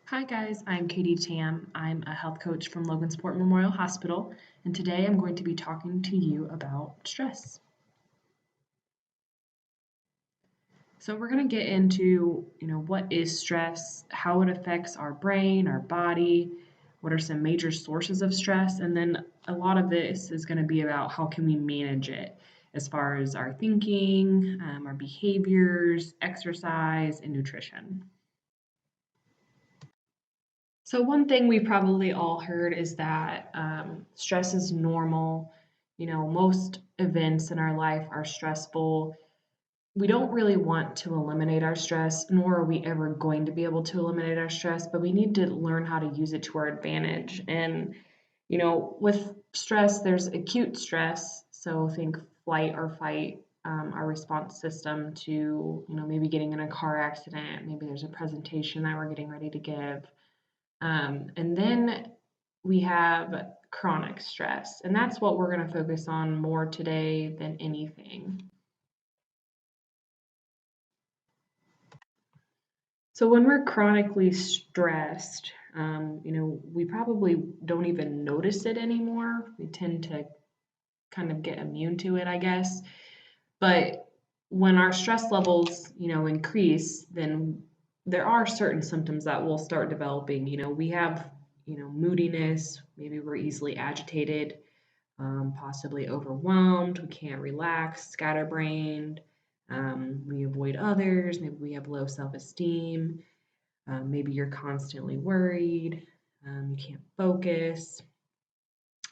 Hi guys, I'm Katie Tam. I'm a health coach from Logansport Memorial Hospital, and today I'm going to be talking to you about stress. So we're going to get into, what is stress, how it affects our brain, our body, what are some major sources of stress, and then a lot of this is going to be about how can we manage it as far as our thinking, our behaviors, exercise, and nutrition. So one thing we probably all heard is that stress is normal. Most events in our life are stressful. We don't really want to eliminate our stress, nor are we ever going to be able to eliminate our stress, but we need to learn how to use it to our advantage. And, with stress, there's acute stress. So think flight or fight, our response system to, maybe getting in a car accident. Maybe there's a presentation that we're getting ready to give. And then we have chronic stress, and that's what we're going to focus on more today than anything. So when we're chronically stressed, we probably don't even notice it anymore. We tend to kind of get immune to it, I guess. But when our stress levels, increase, then there are certain symptoms that will start developing. We have, moodiness, maybe we're easily agitated, possibly overwhelmed, we can't relax, scatterbrained, we avoid others, maybe we have low self esteem, maybe you're constantly worried, you can't focus.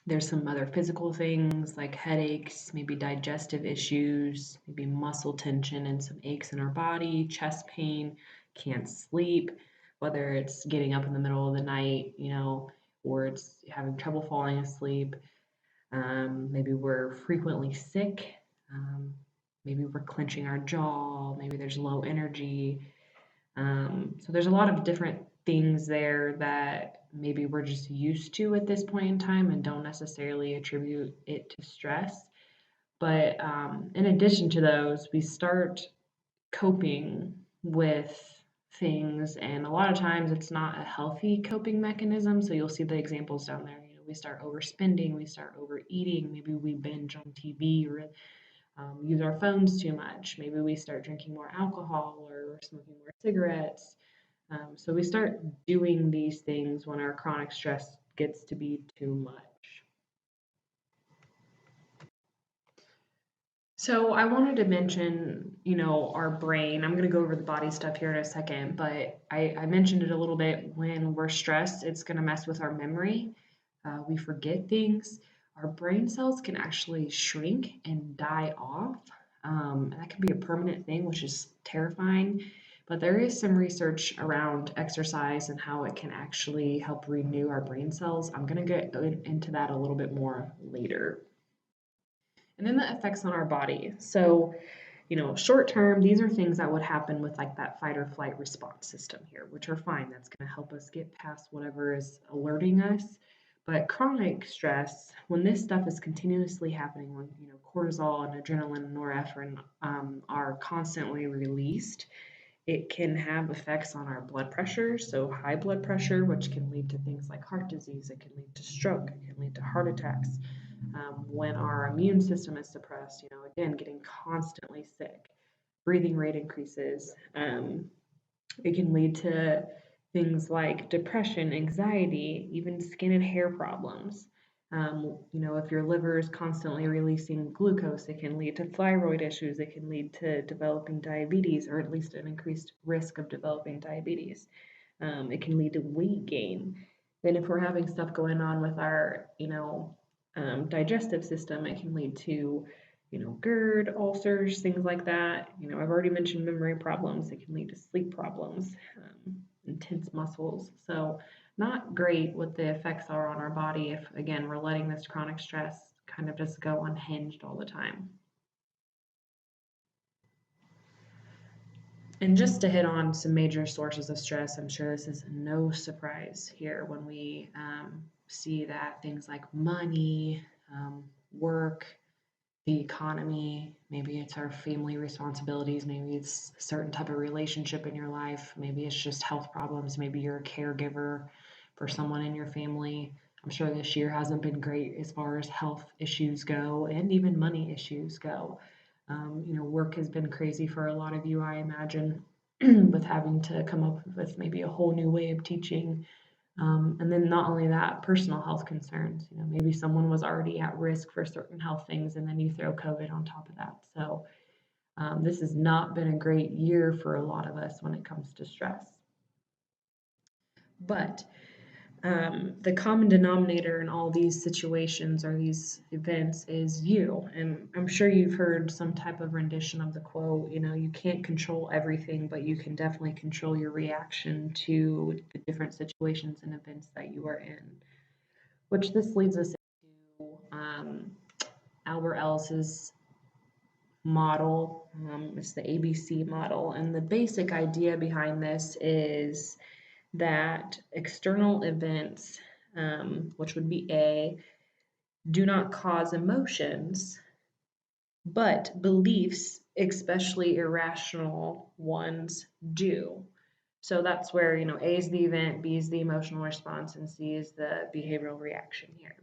There's some other physical things like headaches, maybe digestive issues, maybe muscle tension and some aches in our body, chest pain, can't sleep, whether it's getting up in the middle of the night, or it's having trouble falling asleep. Maybe we're frequently sick. Maybe we're clenching our jaw. Maybe there's low energy. So there's a lot of different things there that maybe we're just used to at this point in time and don't necessarily attribute it to stress. But in addition to those, we start coping with things, and a lot of times it's not a healthy coping mechanism. So you'll see the examples down there. We start overspending, we start overeating, maybe we binge on TV or use our phones too much. Maybe we start drinking more alcohol or smoking more cigarettes. So we start doing these things when our chronic stress gets to be too much. So I wanted to mention, our brain. I'm going to go over the body stuff here in a second, but I mentioned it a little bit. When we're stressed, it's going to mess with our memory. We forget things. Our brain cells can actually shrink and die off. That can be a permanent thing, which is terrifying. But there is some research around exercise and how it can actually help renew our brain cells. I'm going to get into that a little bit more later. And then the effects on our body. So, short term, these are things that would happen with like that fight or flight response system here, which are fine. That's going to help us get past whatever is alerting us. But chronic stress, when this stuff is continuously happening, when cortisol and adrenaline and norepinephrine are constantly released, it can have effects on our blood pressure. So high blood pressure, which can lead to things like heart disease, it can lead to stroke, it can lead to heart attacks. When our immune system is suppressed, again, getting constantly sick, breathing rate increases. It can lead to things like depression, anxiety, even skin and hair problems. If your liver is constantly releasing glucose, it can lead to thyroid issues. It can lead to developing diabetes, or at least an increased risk of developing diabetes. It can lead to weight gain. Then, if we're having stuff going on with our, digestive system, it can lead to, GERD, ulcers, things like that. I've already mentioned memory problems. It can lead to sleep problems, intense muscles. So, not great what the effects are on our body if, again, we're letting this chronic stress kind of just go unhinged all the time. And just to hit on some major sources of stress, I'm sure this is no surprise here when we see that things like money, work, the economy, maybe it's our family responsibilities, maybe it's a certain type of relationship in your life, maybe it's just health problems, maybe you're a caregiver for someone in your family. I'm sure this year hasn't been great as far as health issues go and even money issues go. Work has been crazy for a lot of you, I imagine, with having to come up with maybe a whole new way of teaching. And then not only that, personal health concerns. Maybe someone was already at risk for certain health things, and then you throw COVID on top of that. So this has not been a great year for a lot of us when it comes to stress. But the common denominator in all these situations or these events is you. And I'm sure you've heard some type of rendition of the quote, you can't control everything, but you can definitely control your reaction to the different situations and events that you are in. Which this leads us into Albert Ellis's model. It's the ABC model. And the basic idea behind this is that external events, which would be A, do not cause emotions, but beliefs, especially irrational ones, do. So that's where, A is the event, B is the emotional response, and C is the behavioral reaction here.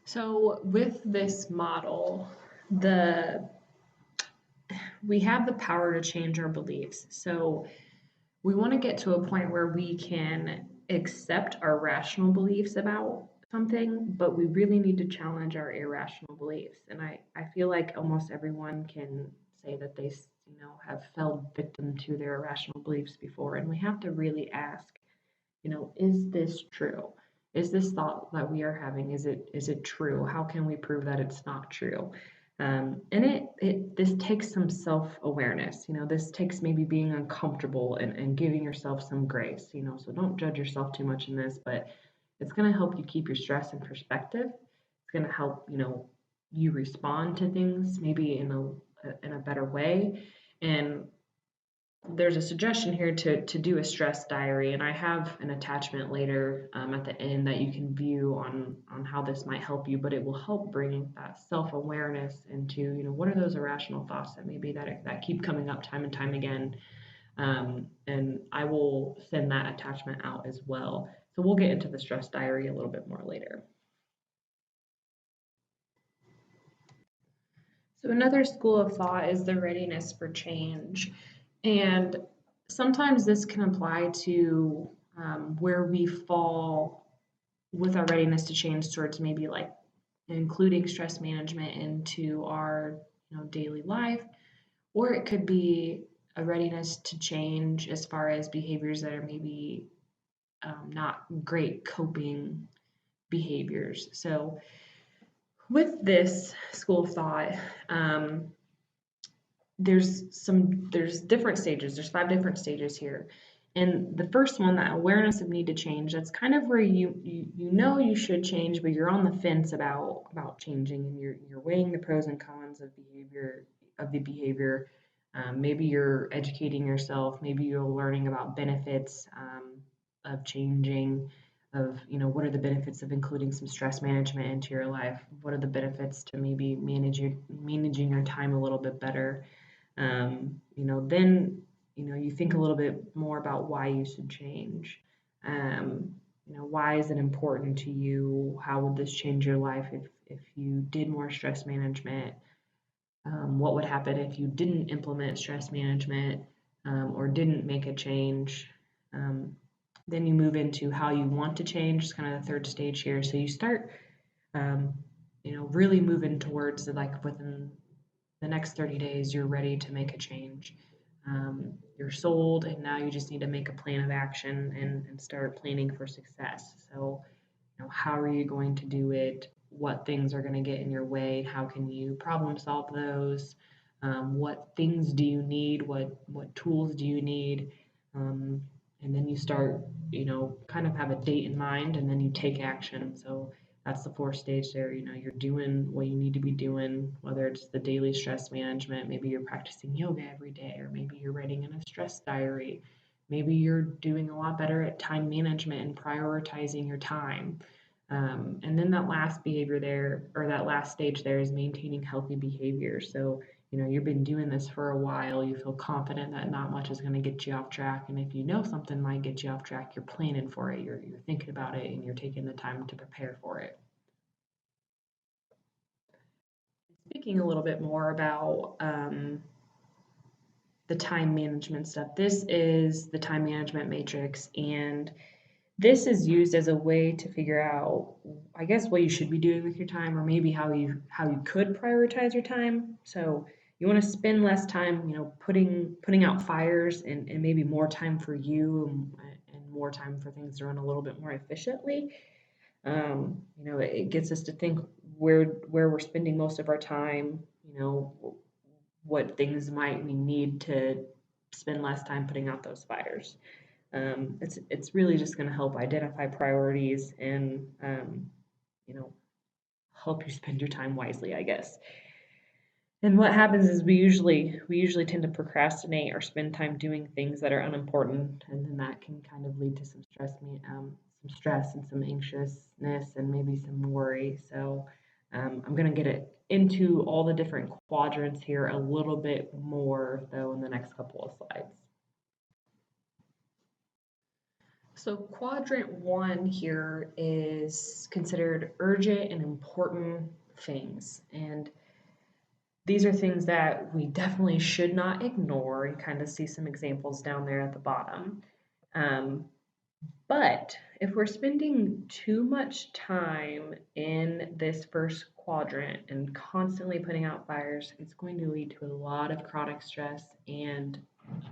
So with this model, we have the power to change our beliefs. So we want to get to a point where we can accept our rational beliefs about something, but we really need to challenge our irrational beliefs. And I feel like almost everyone can say that they, have fell victim to their irrational beliefs before. And we have to really ask, is this true? Is this thought that we are having, is it true? How can we prove that it's not true? And this takes some self-awareness. This takes maybe being uncomfortable and giving yourself some grace. So don't judge yourself too much in this, but it's going to help you keep your stress in perspective. It's going to help you respond to things maybe in a better way. And there's a suggestion here to do a stress diary, and I have an attachment later at the end that you can view on how this might help you, but it will help bring that self-awareness into, what are those irrational thoughts that maybe that keep coming up time and time again. And I will send that attachment out as well. So we'll get into the stress diary a little bit more later. So another school of thought is the readiness for change. And sometimes this can apply to where we fall with our readiness to change towards maybe like including stress management into our daily life, or it could be a readiness to change as far as behaviors that are maybe not great coping behaviors. So with this school of thought, there's different stages. There's 5 different stages here. And the first one, that awareness of need to change, that's kind of where you should change, but you're on the fence about changing, and you're weighing the pros and cons of the behavior. Maybe you're educating yourself. Maybe you're learning about benefits of changing. Of what are the benefits of including some stress management into your life? What are the benefits to maybe managing your time a little bit better? Then you think a little bit more about why you should change. Why is it important to you? How would this change your life if you did more stress management? What would happen if you didn't implement stress management or didn't make a change? Then you move into how you want to change. It's kind of the third stage here. So you start, really moving towards within the next 30 days, you're ready to make a change. You're sold, and now you just need to make a plan of action and start planning for success. So, how are you going to do it? What things are going to get in your way? How can you problem solve those? What things do you need? What tools do you need? And then you start, kind of have a date in mind, and then you take action. So that's the 4th stage there. You're doing what you need to be doing, whether it's the daily stress management, maybe you're practicing yoga every day, or maybe you're writing in a stress diary. Maybe you're doing a lot better at time management and prioritizing your time. And then that last behavior there, or that last stage there, is maintaining healthy behavior. So, you've been doing this for a while, you feel confident that not much is going to get you off track. And if you know something might get you off track, you're planning for it, you're thinking about it, and you're taking the time to prepare for it. Speaking a little bit more about the time management stuff, this is the time management matrix, and this is used as a way to figure out, I guess, what you should be doing with your time, or maybe how you could prioritize your time. So you want to spend less time, putting out fires, and maybe more time for you, and more time for things to run a little bit more efficiently. It gets us to think where we're spending most of our time. What things might we need to spend less time putting out those fires. It's really just going to help identify priorities and help you spend your time wisely, I guess. And what happens is we usually tend to procrastinate or spend time doing things that are unimportant, and then that can kind of lead to some stress and some anxiousness and maybe some worry. So I'm going to get into all the different quadrants here a little bit more though in the next couple of slides. So quadrant 1 here is considered urgent and important things. And these are things that we definitely should not ignore. You kind of see some examples down there at the bottom. But if we're spending too much time in this first quadrant and constantly putting out fires, it's going to lead to a lot of chronic stress and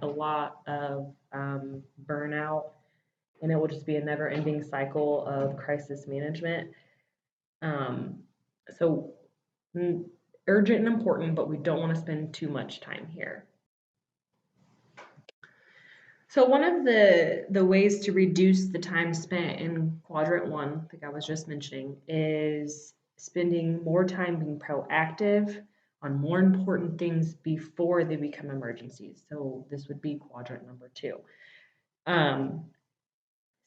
a lot of burnout, and it will just be a never-ending cycle of crisis management. So urgent and important, but we don't want to spend too much time here. So one of the ways to reduce the time spent in quadrant 1, like I was just mentioning, is spending more time being proactive on more important things before they become emergencies. So this would be quadrant number 2.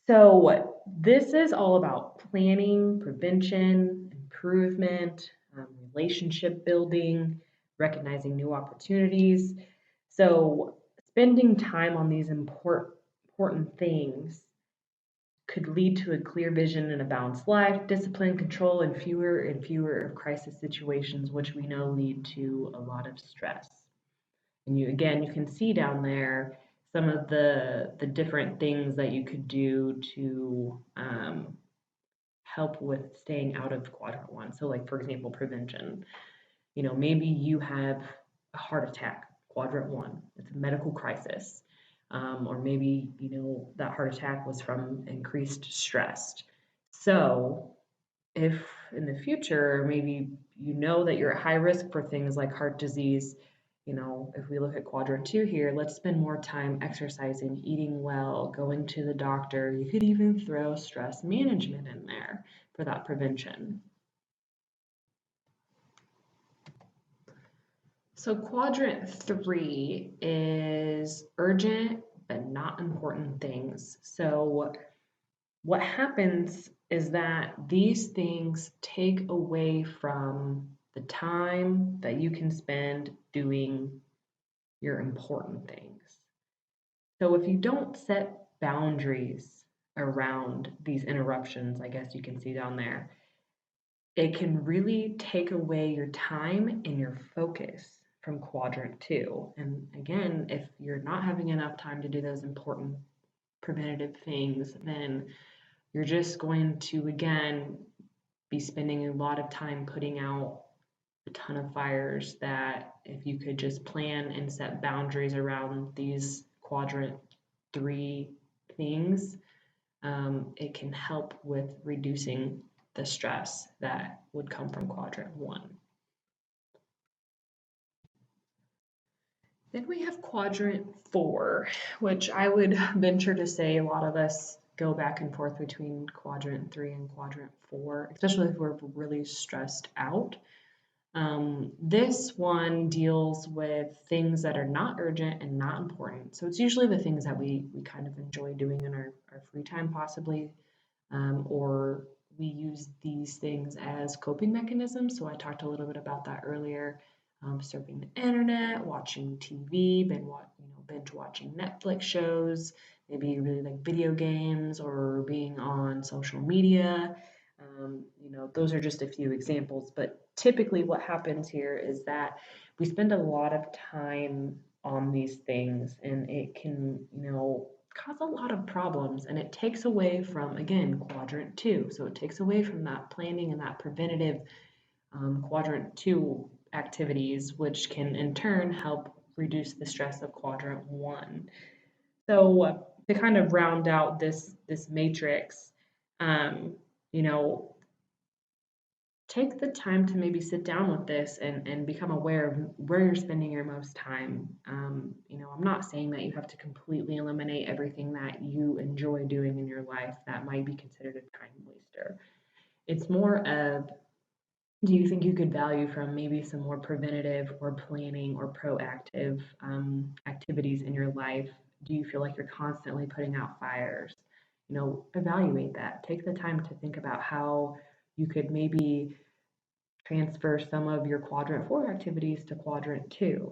So this is all about planning, prevention, improvement, relationship building, recognizing new opportunities. So spending time on these important things could lead to a clear vision and a balanced life, discipline, control, and fewer crisis situations, which we know lead to a lot of stress. And you can see down there some of the different things that you could do to help with staying out of quadrant 1. So like, for example, prevention. Maybe you have a heart attack, quadrant 1. It's a medical crisis. Or maybe, that heart attack was from increased stress. So if in the future, maybe that you're at high risk for things like heart disease, if we look at quadrant 2 here, let's spend more time exercising, eating well, going to the doctor. You could even throw stress management in there for that prevention. So quadrant 3 is urgent but not important things. So what happens is that these things take away from the time that you can spend doing your important things. So if you don't set boundaries around these interruptions, I guess you can see down there, it can really take away your time and your focus from quadrant 2. And again, if you're not having enough time to do those important preventative things, then you're just going to, again, be spending a lot of time putting out a ton of fires that if you could just plan and set boundaries around these quadrant 3 things, it can help with reducing the stress that would come from quadrant 1. Then we have quadrant 4, which I would venture to say a lot of us go back and forth between quadrant 3 and quadrant 4, especially if we're really stressed out. This one deals with things that are not urgent and not important. So it's usually the things that we kind of enjoy doing in our free time possibly, or we use these things as coping mechanisms. So I talked a little bit about that earlier. Surfing the internet, watching TV, binge watching Netflix shows, maybe you really like video games or being on social media. Those are just a few examples, but typically what happens here is that we spend a lot of time on these things and it can, cause a lot of problems and it takes away from, again, quadrant two. So it takes away from that planning and that preventative quadrant two activities, which can in turn help reduce the stress of quadrant one. So to kind of round out this matrix, um, you know, take the time to maybe sit down with this and become aware of where you're spending your most time. I'm not saying that you have to completely eliminate everything that you enjoy doing in your life. That might be considered a time waster. It's more of, do you think you could value from maybe some more preventative or planning or proactive activities in your life? Do you feel like you're constantly putting out fires? Evaluate that. Take the time to think about how you could maybe transfer some of your quadrant four activities to quadrant two.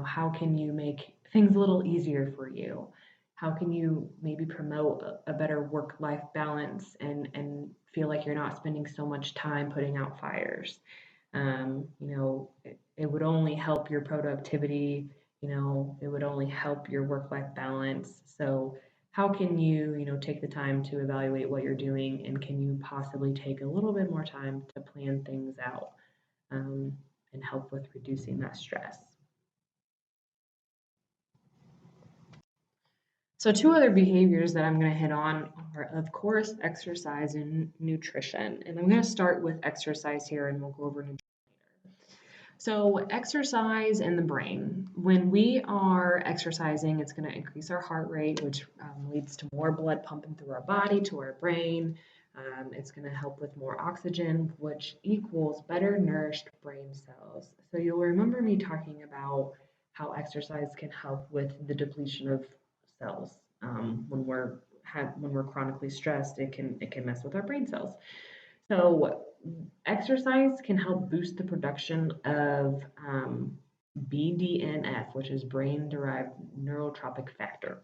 How can you make things a little easier for you? How can you maybe promote a better work-life balance and feel like you're not spending so much time putting out fires? It would only help your productivity, it would only help your work-life balance. So how can you, take the time to evaluate what you're doing and can you possibly take a little bit more time to plan things out um, and help with reducing that stress? So two other behaviors that I'm going to hit on are, of course, exercise and nutrition. And I'm going to start with exercise here and we'll go over nutrition. So exercise in the brain. When we are exercising, it's going to increase our heart rate, which leads to more blood pumping through our body to our brain. It's going to help with more oxygen, which equals better nourished brain cells. So you'll remember me talking about how exercise can help with the depletion of cells. When we're chronically stressed, it can mess with our brain cells. So exercise can help boost the production of BDNF, which is brain-derived neurotrophic factor.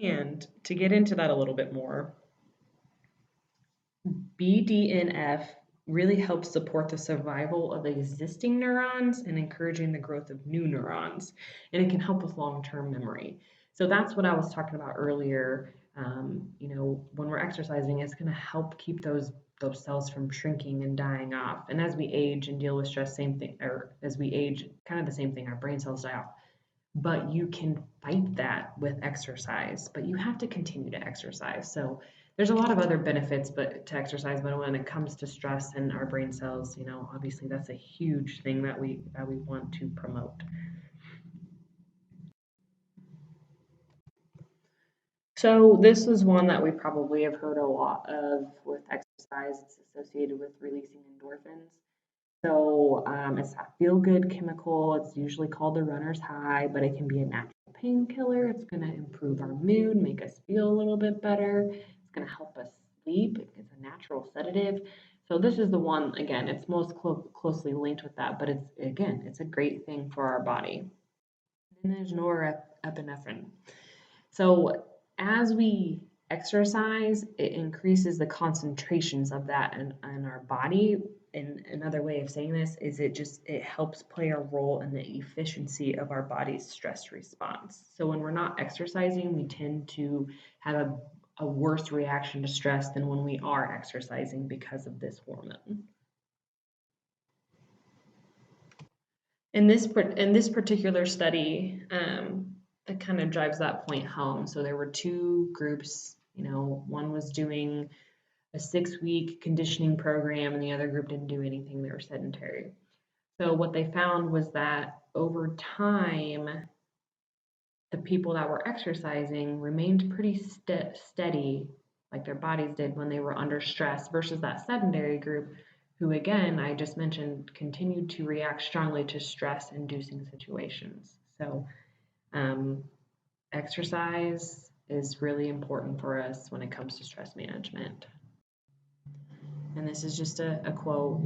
And to get into that a little bit more, BDNF really helps support the survival of existing neurons and encouraging the growth of new neurons. And it can help with long-term memory. So that's what I was talking about earlier. When we're exercising, it's going to help keep those cells from shrinking and dying off. And as we age and deal with stress, same thing, or as we age, kind of the same thing, our brain cells die off. But you can fight that with exercise, but you have to continue to exercise. So there's a lot of other benefits to exercise, but when it comes to stress and our brain cells, obviously that's a huge thing that we want to promote. So this is one that we probably have heard a lot of with exercise. It's associated with releasing endorphins. So it's a feel-good chemical. It's usually called the runner's high, but it can be a natural painkiller. It's going to improve our mood, make us feel a little bit better. It's going to help us sleep. It's a natural sedative. So this is the one, again, it's most closely linked with that, but it's a great thing for our body. Then there's norepinephrine. So as we exercise, it increases the concentrations of that in our body. And another way of saying this is it helps play a role in the efficiency of our body's stress response. So when we're not exercising, we tend to have a worse reaction to stress than when we are exercising because of this hormone. In this particular study, that kind of drives that point home. So there were two groups. One was doing a 6-week conditioning program, and the other group didn't do anything. They were sedentary. So what they found was that over time, the people that were exercising remained pretty steady, like their bodies did when they were under stress, versus that sedentary group who, again, I just mentioned, continued to react strongly to stress-inducing situations. So exercise is really important for us when it comes to stress management. And this is just a quote,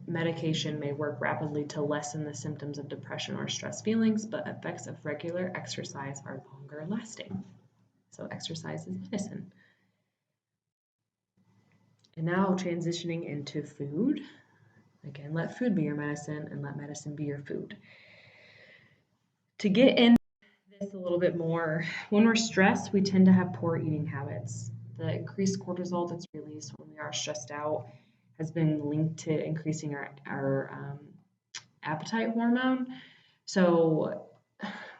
medication may work rapidly to lessen the symptoms of depression or stress feelings, but effects of regular exercise are longer lasting. So exercise is medicine. And now transitioning into food. Again, let food be your medicine and let medicine be your food. To get into this a little bit more, when we're stressed, we tend to have poor eating habits. The increased cortisol that's released when we are stressed out has been linked to increasing our appetite hormone. So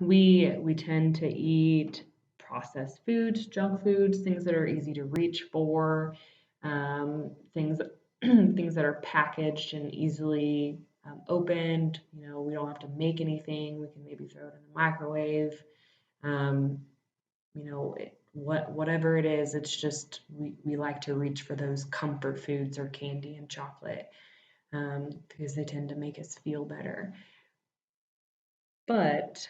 we tend to eat processed foods, junk foods, things that are easy to reach for, things things that are packaged and easily opened. We don't have to make anything. We can maybe throw it in the microwave. Whatever it is, it's just we like to reach for those comfort foods or candy and chocolate because they tend to make us feel better. But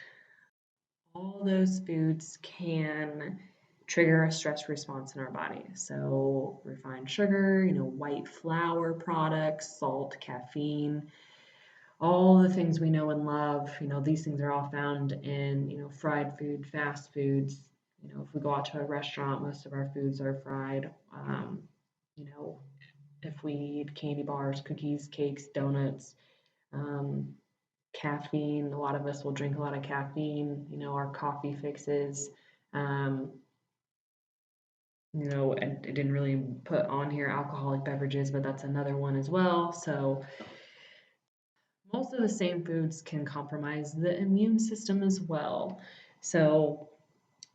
all those foods can trigger a stress response in our body. So refined sugar, white flour products, salt, caffeine, all the things we know and love, these things are all found in, fried food, fast foods. If we go out to a restaurant, most of our foods are fried. If we eat candy bars, cookies, cakes, donuts, caffeine, a lot of us will drink a lot of caffeine, our coffee fixes. And I didn't really put on here alcoholic beverages, but that's another one as well. So most of the same foods can compromise the immune system as well. So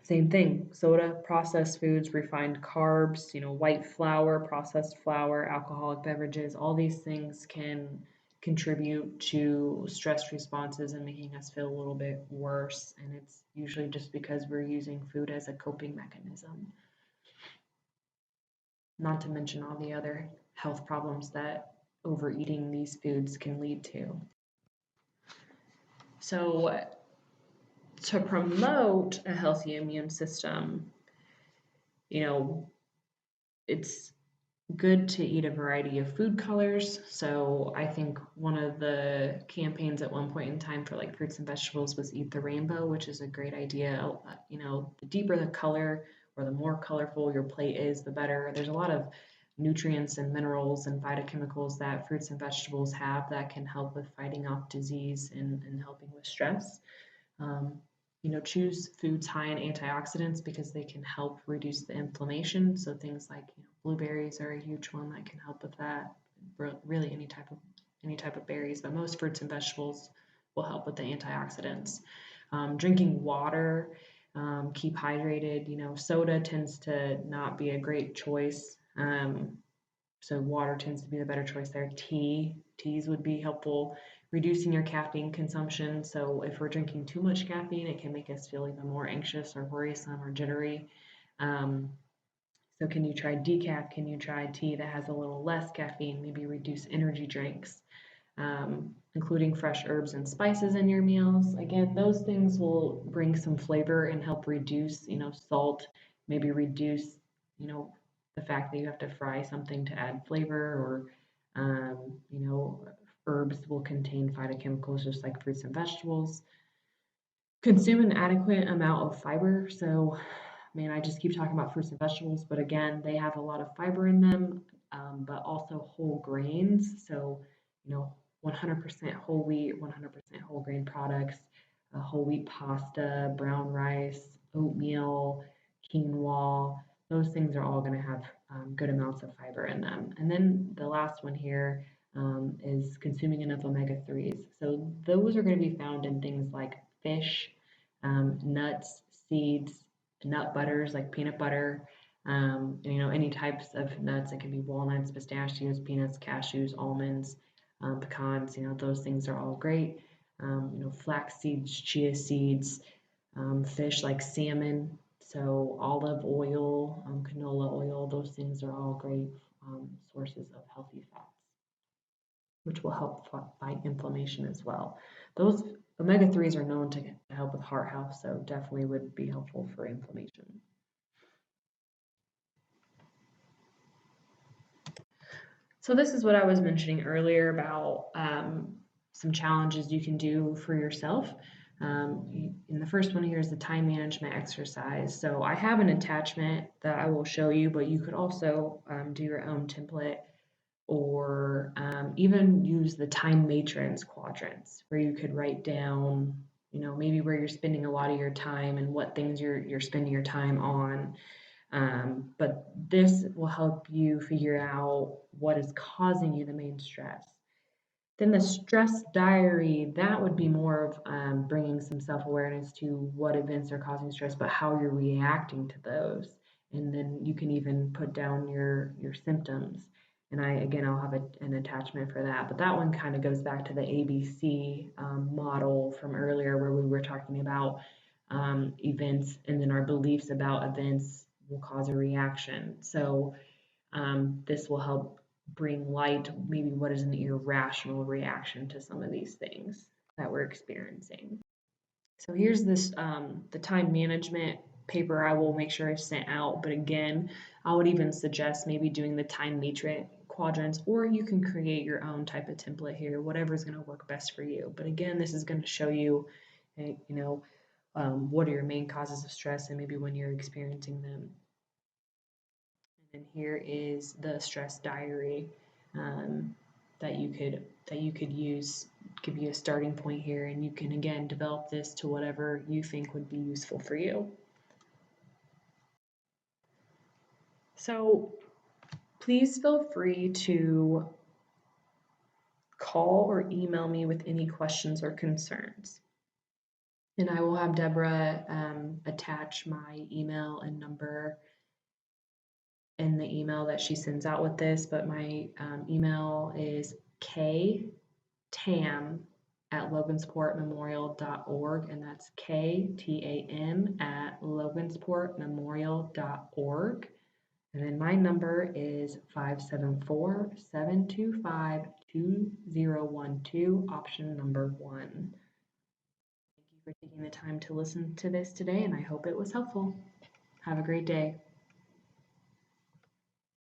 same thing, soda, processed foods, refined carbs, white flour, processed flour, alcoholic beverages, all these things can contribute to stress responses and making us feel a little bit worse. And it's usually just because we're using food as a coping mechanism. Not to mention all the other health problems that overeating these foods can lead to. So to promote a healthy immune system, it's good to eat a variety of food colors. So I think one of the campaigns at one point in time for like fruits and vegetables was Eat the Rainbow, which is a great idea. The deeper the color or the more colorful your plate is, the better. There's a lot of nutrients and minerals and phytochemicals that fruits and vegetables have that can help with fighting off disease and helping with stress. Choose foods high in antioxidants because they can help reduce the inflammation. So things like blueberries are a huge one that can help with that. Really any type of berries, but most fruits and vegetables will help with the antioxidants. Drinking water, keep hydrated. Soda tends to not be a great choice. So water tends to be the better choice there. Teas would be helpful. Reducing your caffeine consumption. So if we're drinking too much caffeine, it can make us feel even more anxious or worrisome or jittery. So can you try decaf? Can you try tea that has a little less caffeine? Maybe reduce energy drinks, including fresh herbs and spices in your meals. Again, those things will bring some flavor and help reduce, salt, maybe reduce, the fact that you have to fry something to add flavor or, herbs will contain phytochemicals just like fruits and vegetables. Consume an adequate amount of fiber. So, I just keep talking about fruits and vegetables, but again, they have a lot of fiber in them, but also whole grains. So, 100% whole wheat, 100% whole grain products, whole wheat pasta, brown rice, oatmeal, quinoa. Those things are all going to have good amounts of fiber in them. And then the last one here is consuming enough omega-3s. So those are going to be found in things like fish, nuts, seeds, nut butters like peanut butter, any types of nuts. It can be walnuts, pistachios, peanuts, cashews, almonds, pecans. Those things are all great. Flax seeds, chia seeds, fish like salmon. So olive oil, canola oil, those things are all great sources of healthy fats, which will help fight inflammation as well. Those Omega-3s are known to help with heart health, so definitely would be helpful for inflammation. So this is what I was mentioning earlier about some challenges you can do for yourself. And the first one here is the time management exercise. So I have an attachment that I will show you, but you could also do your own template or even use the time matrix quadrants where you could write down, maybe where you're spending a lot of your time and what things you're spending your time on. But this will help you figure out what is causing you the main stress. Then the stress diary, that would be more of bringing some self-awareness to what events are causing stress, but how you're reacting to those. And then you can even put down your symptoms. And I'll have an attachment for that. But that one kind of goes back to the ABC model from earlier where we were talking about events and then our beliefs about events will cause a reaction. So this will help bring light, maybe what is an irrational reaction to some of these things that we're experiencing. So here's this, the time management paper I will make sure is sent out. But again, I would even suggest maybe doing the time matrix quadrants, or you can create your own type of template here, whatever is going to work best for you. But again, this is going to show you, what are your main causes of stress and maybe when you're experiencing them. And here is the stress diary that you could use, give you a starting point here, and you can again develop this to whatever you think would be useful for you. So please feel free to call or email me with any questions or concerns. And I will have Deborah attach my email and number in the email that she sends out with this, but my email is ktam@logansportmemorial.org, and that's KTAM@logansportmemorial.org. And then my number is 574-725-2012, option number 1. Thank you for taking the time to listen to this today, and I hope it was helpful. Have a great day.